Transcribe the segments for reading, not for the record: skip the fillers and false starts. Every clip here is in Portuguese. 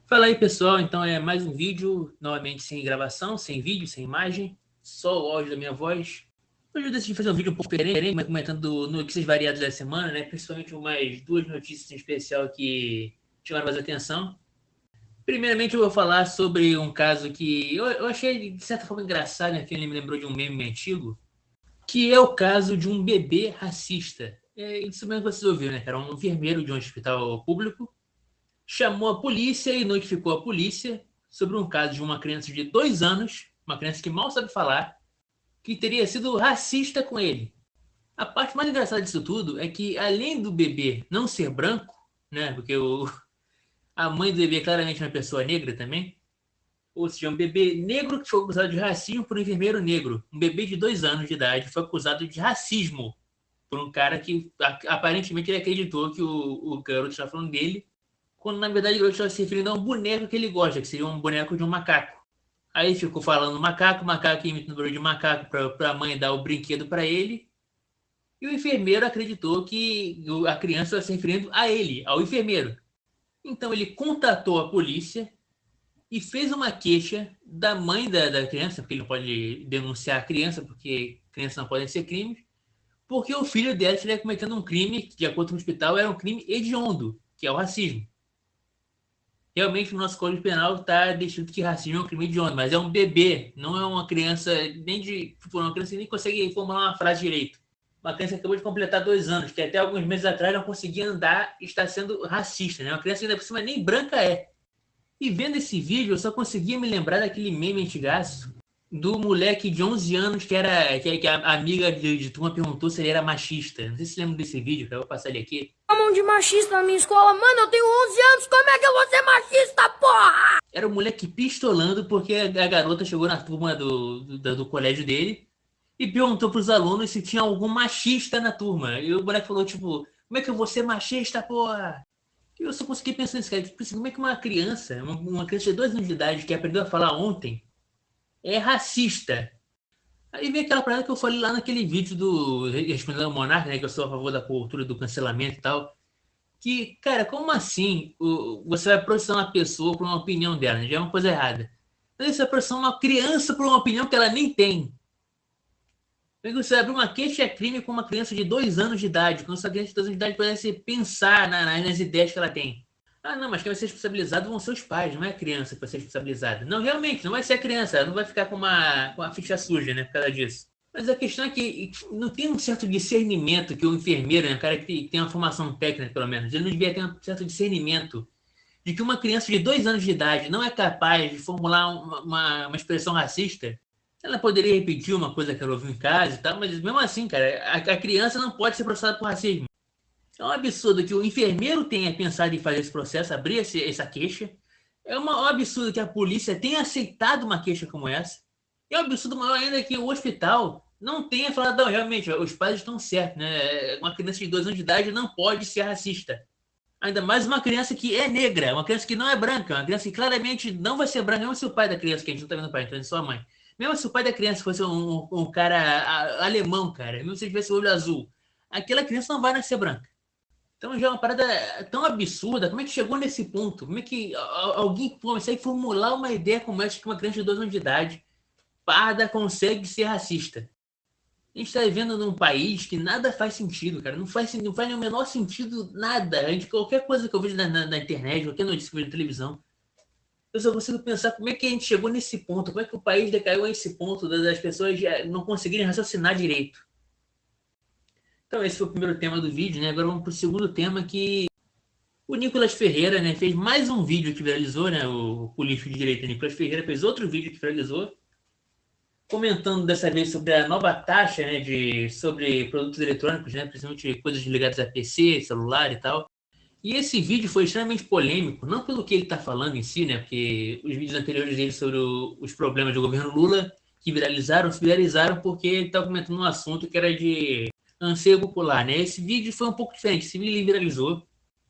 Fala aí, pessoal. Então é mais um vídeo, novamente sem gravação, sem vídeo, sem imagem, só o áudio da minha voz. Hoje eu decidi fazer um vídeo um pouco diferente, comentando notícias variadas da semana, né? Principalmente umas duas notícias em especial que chamaram mais atenção. Primeiramente, eu vou falar sobre um caso que eu achei de certa forma engraçado, né? Que ele me lembrou de um meme antigo, que é o caso de um bebê racista. É isso mesmo que vocês ouviram, né? Era um enfermeiro de um hospital público chamou a polícia e notificou a polícia sobre um caso de uma criança de 2 anos, uma criança que mal sabe falar, que teria sido racista com ele. A parte mais engraçada disso tudo é que, além do bebê não ser branco, né, porque a mãe do bebê é claramente uma pessoa negra também, ou seja, um bebê negro que foi acusado de racismo por um enfermeiro negro. Um bebê de 2 anos de idade foi acusado de racismo por um cara que aparentemente ele acreditou que o garoto estava falando dele, quando na verdade ele estava se referindo a um boneco que ele gosta, que seria um boneco de um macaco. Aí ficou falando macaco, macaco imitando o barulho de macaco para a mãe dar o brinquedo para ele. E o enfermeiro acreditou que a criança estava se referindo a ele, ao enfermeiro. Então ele contatou a polícia e fez uma queixa da mãe da criança, porque ele não pode denunciar a criança, porque crianças não podem ser crimes, porque o filho dela estaria cometendo um crime que, de acordo com o hospital, era um crime hediondo, que é o racismo. Realmente o nosso Código Penal está descrito que racismo é um crime hediondo, mas é um bebê, não é uma criança nem de. Tipo, uma criança que nem consegue formular uma frase direito. Uma criança que acabou de completar 2 anos, que até alguns meses atrás não conseguia andar e está sendo racista, né? Uma criança que ainda por cima nem branca é. E vendo esse vídeo, eu só conseguia me lembrar daquele meme antigaço do moleque de 11 anos que a amiga de turma perguntou se ele era machista. Não sei se você lembra desse vídeo, que eu vou passar ele aqui. Chamam de machista na minha escola. Mano, eu tenho 11 anos, como é que eu vou ser machista, porra? Era o moleque pistolando porque a garota chegou na turma do colégio dele e perguntou pros alunos se tinha algum machista na turma. E o moleque falou, tipo, como é que eu vou ser machista, porra? E eu só consegui pensar nisso, cara. Tipo assim, como é que uma criança, uma criança de 2 anos de idade que aprendeu a falar ontem, é racista? Aí vem aquela parada que eu falei lá naquele vídeo do Respondendo ao Monarca, né? Que eu sou a favor da cultura do cancelamento e tal. Que, cara, como assim você vai processar uma pessoa por uma opinião dela? Já é uma coisa errada. Mas você vai processar uma criança por uma opinião que ela nem tem. Você vai abrir uma queixa-crime com uma criança de 2 anos de idade, quando essa criança de 2 anos de idade pudesse pensar nas ideias que ela tem. Ah, não, mas quem vai ser responsabilizado vão ser os pais, não é a criança que vai ser responsabilizada. Não, realmente, não vai ser a criança, ela não vai ficar com uma ficha suja, né, por causa disso. Mas a questão é que não tem um certo discernimento que o enfermeiro, né, o cara que tem uma formação técnica, pelo menos, ele não devia ter um certo discernimento de que uma criança de 2 anos de idade não é capaz de formular uma expressão racista. Ela poderia repetir uma coisa que ela ouviu em casa e tal, mas mesmo assim, cara, a criança não pode ser processada por racismo. É um absurdo que o enfermeiro tenha pensado em fazer esse processo, abrir essa queixa. Um absurdo que a polícia tenha aceitado uma queixa como essa. E é um absurdo maior ainda que o hospital não tenha falado, não, realmente, os pais estão certos, né? Uma criança de 2 anos de idade não pode ser racista. Ainda mais uma criança que é negra, uma criança que não é branca, uma criança que claramente não vai ser branca, mesmo se o pai da criança, que a gente não tá vendo o pai, então é só a mãe. Mesmo se o pai da criança fosse um cara alemão, cara, mesmo se ele tivesse o olho azul, aquela criança não vai nascer branca. Então já é uma parada tão absurda. Como é que chegou nesse ponto? Como é que alguém consegue formular uma ideia como essa que uma criança de 2 anos de idade, parda, consegue ser racista? A gente está vivendo num país que nada faz sentido, cara. Não faz o menor sentido nada. Qualquer coisa que eu vejo na internet, qualquer notícia que eu vejo na televisão, eu só consigo pensar como é que a gente chegou nesse ponto, como é que o país decaiu a esse ponto das pessoas não conseguirem raciocinar direito. Então esse foi o primeiro tema do vídeo, né? Agora vamos para o segundo tema, que o Nicolas Ferreira, né, fez mais um vídeo que viralizou, né? O político de direita Nicolas Ferreira fez outro vídeo que viralizou, comentando dessa vez sobre a nova taxa, né, sobre produtos eletrônicos, né, principalmente coisas ligadas a PC, celular e tal. E esse vídeo foi extremamente polêmico, não pelo que ele está falando em si, né, porque os vídeos anteriores dele sobre os problemas do governo Lula, que se viralizaram porque ele estava comentando um assunto que era de anseio popular, né. Esse vídeo foi um pouco diferente, esse vídeo ele viralizou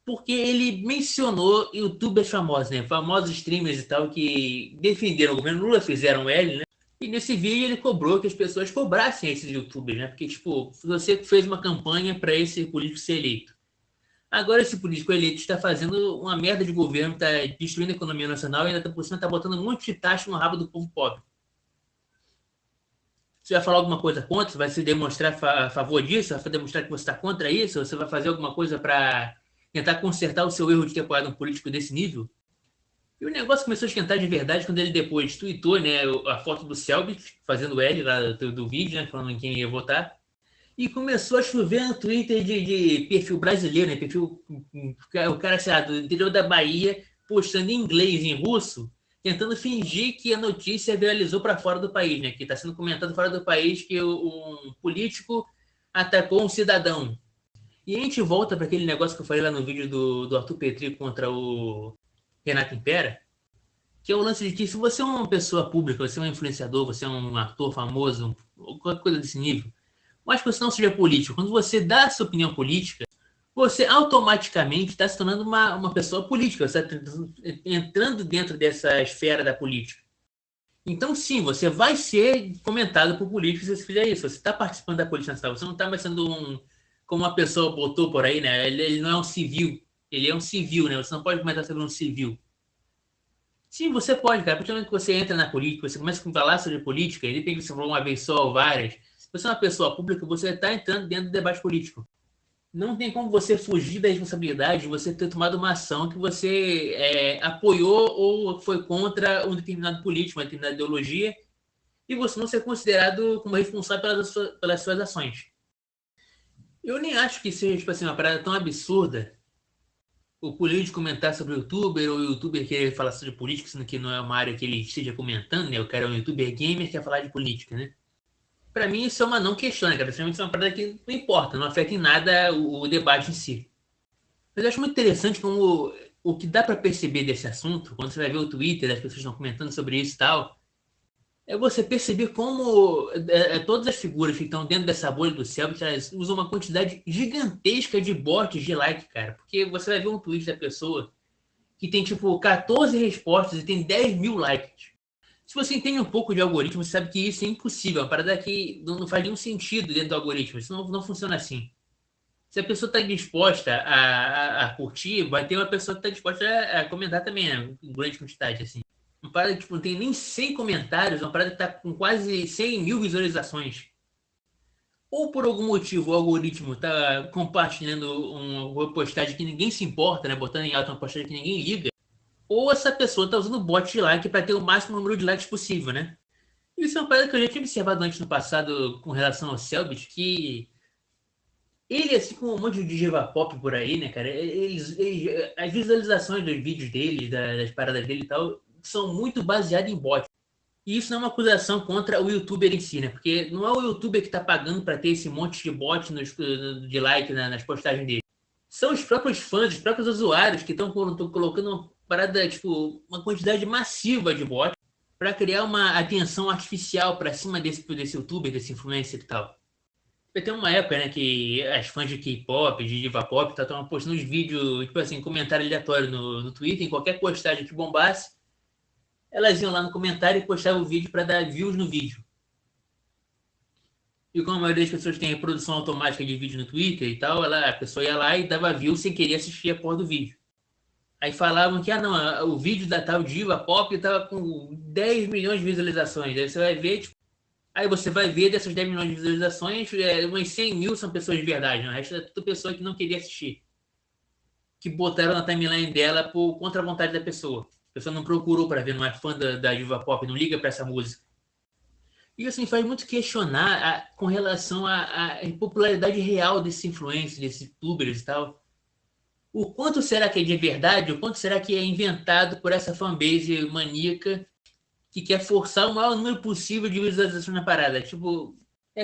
porque ele mencionou youtubers famosos, né, famosos streamers e tal, que defenderam o governo Lula, fizeram L, né. E nesse vídeo ele cobrou que as pessoas cobrassem esses youtubers, né? Porque, tipo, você fez uma campanha para esse político ser eleito. Agora esse político eleito está fazendo uma merda de governo, está destruindo a economia nacional e ainda por cima está botando um monte de taxa no rabo do povo pobre. Você vai falar alguma coisa contra? Você vai se demonstrar a favor disso? Vai demonstrar que você está contra isso? Você vai fazer alguma coisa para tentar consertar o seu erro de ter apoiado um político desse nível? E o negócio começou a esquentar de verdade quando ele depois tweetou, né, a foto do Selbit fazendo L lá do vídeo, né, falando em quem ia votar. E começou a chover no Twitter de perfil brasileiro, né? Perfil, o cara, sei lá, do interior da Bahia, postando em inglês, em russo, tentando fingir que a notícia viralizou para fora do país, né? Que está sendo comentado fora do país que um político atacou um cidadão. E a gente volta para aquele negócio que eu falei lá no vídeo do Arthur Petri contra o Renato Impera, que é o lance de que se você é uma pessoa pública, você é um influenciador, você é um ator famoso, qualquer coisa desse nível, mas que você não seja político. Quando você dá a sua opinião política, você automaticamente está se tornando uma pessoa política, você está entrando dentro dessa esfera da política. Então, sim, você vai ser comentado por políticos se você fizer isso. Você está participando da política nacional, você não está mais sendo como uma pessoa botou por aí, né? Ele não é um civil, ele é um civil, né? Você não pode comentar sobre um civil. Sim, você pode, cara. A partir do momento que você entra na política, você começa a falar sobre política, ele tem que ser uma vez só ou várias. Se você é uma pessoa pública, você está entrando dentro do debate político. Não tem como você fugir da responsabilidade de você ter tomado uma ação que você apoiou ou foi contra um determinado político, uma determinada ideologia, e você não ser considerado como responsável pelas suas ações. Eu nem acho que seja tipo assim, uma parada tão absurda o político comentar sobre o youtuber, ou o youtuber querer falar sobre política, sendo que não é uma área que ele esteja comentando, né? O cara é um youtuber gamer que quer falar de política, né? Pra mim isso é uma não questiona, cara. Isso é uma parada que não importa, não afeta em nada o debate em si. Mas eu acho muito interessante como o que dá pra perceber desse assunto, quando você vai ver o Twitter, as pessoas estão comentando sobre isso e tal, é você perceber como todas as figuras que estão dentro dessa bolha do Selbit, elas usam uma quantidade gigantesca de bots de like, cara. Porque você vai ver um tweet da pessoa que tem, tipo, 14 respostas e tem 10 mil likes. Se você entende um pouco de algoritmo, você sabe que isso é impossível. É uma parada que não faz nenhum sentido dentro do algoritmo. Isso não funciona assim. Se a pessoa está disposta a curtir, vai ter uma pessoa que está disposta a comentar também, né? Em grande quantidade, assim. Uma parada que tipo, não tem nem 100 comentários, uma parada que está com quase 100 mil visualizações. Ou por algum motivo o algoritmo está compartilhando uma postagem que ninguém se importa, né? Botando em alta uma postagem que ninguém liga. Ou essa pessoa está usando bot de like para ter o máximo número de likes possível, né? Isso é uma coisa que eu já tinha observado antes no passado com relação ao Selbit, que ele, assim como um monte de diva pop por aí, né, cara, as visualizações dos vídeos dele, das paradas dele e tal, são muito baseadas em bot. E isso não é uma acusação contra o youtuber em si, né? Porque não é o youtuber que está pagando para ter esse monte de bot de like nas postagens dele. São os próprios fãs, os próprios usuários que estão colocando uma parada, tipo, uma quantidade massiva de bots para criar uma atenção artificial para cima desse youtuber, desse influencer e tal. Tem uma época, né, que as fãs de K-pop, de diva pop, estavam postando uns vídeos, tipo assim, comentário aleatório no Twitter, em qualquer postagem que bombasse, elas iam lá no comentário e postavam o vídeo para dar views no vídeo. E como a maioria das pessoas tem reprodução automática de vídeo no Twitter e tal, a pessoa ia lá e dava view sem querer assistir a porra do vídeo. Aí falavam que, o vídeo da tal diva pop tava com 10 milhões de visualizações. Aí você vai ver, tipo, aí você vai ver dessas 10 milhões de visualizações, umas 100 mil são pessoas de verdade, né? O resto é tudo pessoa que não queria assistir. Que botaram na timeline dela contra a vontade da pessoa. A pessoa não procurou para ver, não é fã da diva pop, não liga para essa música. E assim, faz muito questionar com relação à popularidade real desse influencer, desses youtubers e tal. O quanto será que é de verdade, o quanto será que é inventado por essa fanbase maníaca que quer forçar o maior número possível de visualizações na parada. Tipo,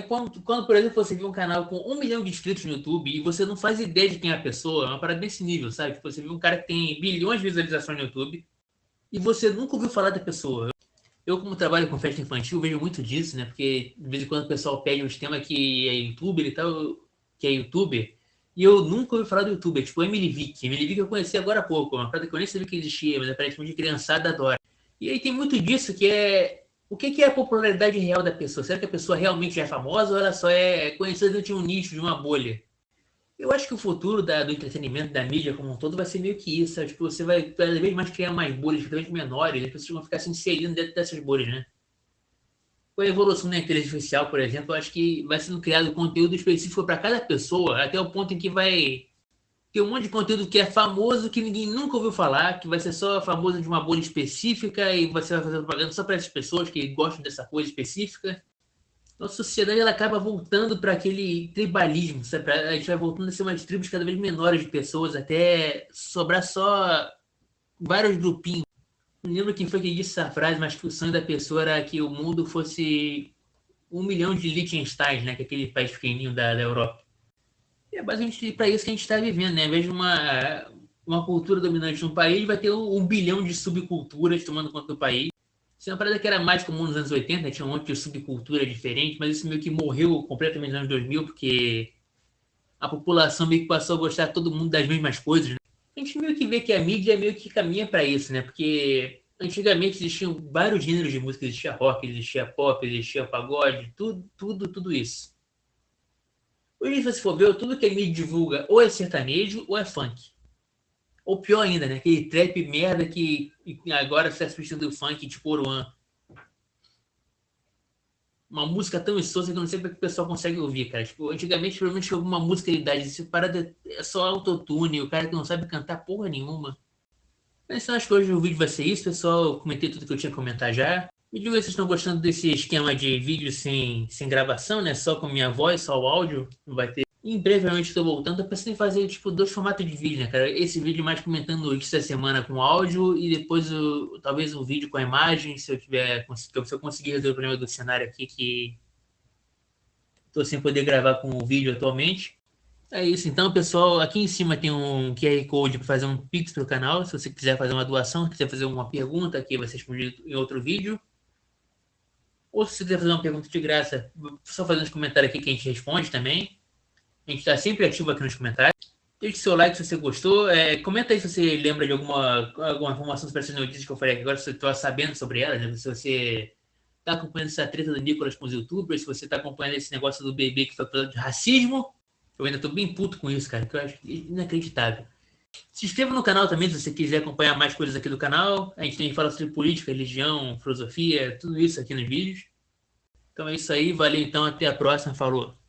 quando, por exemplo, você vê um canal com 1 milhão de inscritos no YouTube e você não faz ideia de quem é a pessoa, é uma parada desse nível, sabe? Tipo, você vê um cara que tem bilhões de visualizações no YouTube e você nunca ouviu falar da pessoa. Eu, como trabalho com festa infantil, vejo muito disso, né? Porque de vez em quando o pessoal pede uns temas que é youtuber e tal, que é youtuber, e eu nunca ouvi falar do youtuber, tipo Emily Vick. Emily Vick eu conheci agora há pouco, uma parada que eu nem sabia que existia, mas aparentemente criançada adora. E aí tem muito disso que é... O que é a popularidade real da pessoa? Será que a pessoa realmente é famosa ou ela só é conhecida de um nicho, de uma bolha? Eu acho que o futuro do entretenimento, da mídia como um todo, vai ser meio que isso. Sabe? Tipo, você vai cada vez mais criar mais bolhas, cada vez menores, e as pessoas vão ficar se inserindo dentro dessas bolhas, né? Com a evolução da inteligência artificial, por exemplo, eu acho que vai sendo criado conteúdo específico para cada pessoa, até o ponto em que vai ter um monte de conteúdo que é famoso, que ninguém nunca ouviu falar, que vai ser só famoso de uma bolha específica, e você vai fazer propaganda só para essas pessoas que gostam dessa coisa específica. Nossa sociedade ela acaba voltando para aquele tribalismo, sabe? A gente vai voltando a ser umas tribos cada vez menores de pessoas, até sobrar só vários grupinhos. Não lembro quem foi que disse essa frase, mas que o sonho da pessoa era que o mundo fosse 1 milhão de Liechtenstein, né? Que é aquele país pequenininho da Europa. E é basicamente para isso que a gente está vivendo, né? Ao invés de uma cultura dominante no país, vai ter 1 bilhão de subculturas tomando conta do país. Isso é uma parada que era mais comum nos anos 80, tinha um monte de subcultura diferente, mas isso meio que morreu completamente nos anos 2000, porque a população meio que passou a gostar todo mundo das mesmas coisas, né? A gente meio que vê que a mídia meio que caminha para isso, né? Porque antigamente existiam vários gêneros de música, existia rock, existia pop, existia pagode, tudo isso. Hoje, se você for ver, tudo que a mídia divulga ou é sertanejo ou é funk. Ou pior ainda, né? Aquele trap merda que agora está substituindo o funk, tipo Oruan. Uma música tão insossa que eu não sei como é que o pessoal consegue ouvir, cara. Tipo, antigamente, provavelmente, tinha alguma música de idade. Essa parada é só autotune, o cara que não sabe cantar porra nenhuma. Mas então, acho que hoje o vídeo vai ser isso, pessoal. Eu comentei tudo que eu tinha que comentar já. Me digam se vocês estão gostando desse esquema de vídeo sem gravação, né? Só com minha voz, só o áudio. Não vai ter. Em breve, realmente, estou voltando. Eu pensei em fazer, tipo, 2 formatos de vídeo, né, cara? Esse vídeo mais comentando notícias da semana com áudio e depois, talvez, um vídeo com a imagem, se eu conseguir resolver o problema do cenário aqui, que estou sem poder gravar com o vídeo atualmente. É isso, então, pessoal. Aqui em cima tem um QR Code para fazer um Pix para o canal. Se você quiser fazer uma doação, quiser fazer uma pergunta, aqui vai ser respondido em outro vídeo. Ou se você quiser fazer uma pergunta de graça, só fazer nos comentários aqui que a gente responde também. A gente está sempre ativo aqui nos comentários. Deixe seu like se você gostou. Comenta aí se você lembra de alguma informação sobre essas notícias que eu falei aqui agora, se você está sabendo sobre elas, né? Se você está acompanhando essa treta do Nicolas com os youtubers, se você está acompanhando esse negócio do bebê que foi acusado de racismo. Eu ainda estou bem puto com isso, cara, que eu acho inacreditável. Se inscreva no canal também, se você quiser acompanhar mais coisas aqui do canal. A gente também fala sobre política, religião, filosofia, tudo isso aqui nos vídeos. Então é isso aí, valeu então, até a próxima, falou!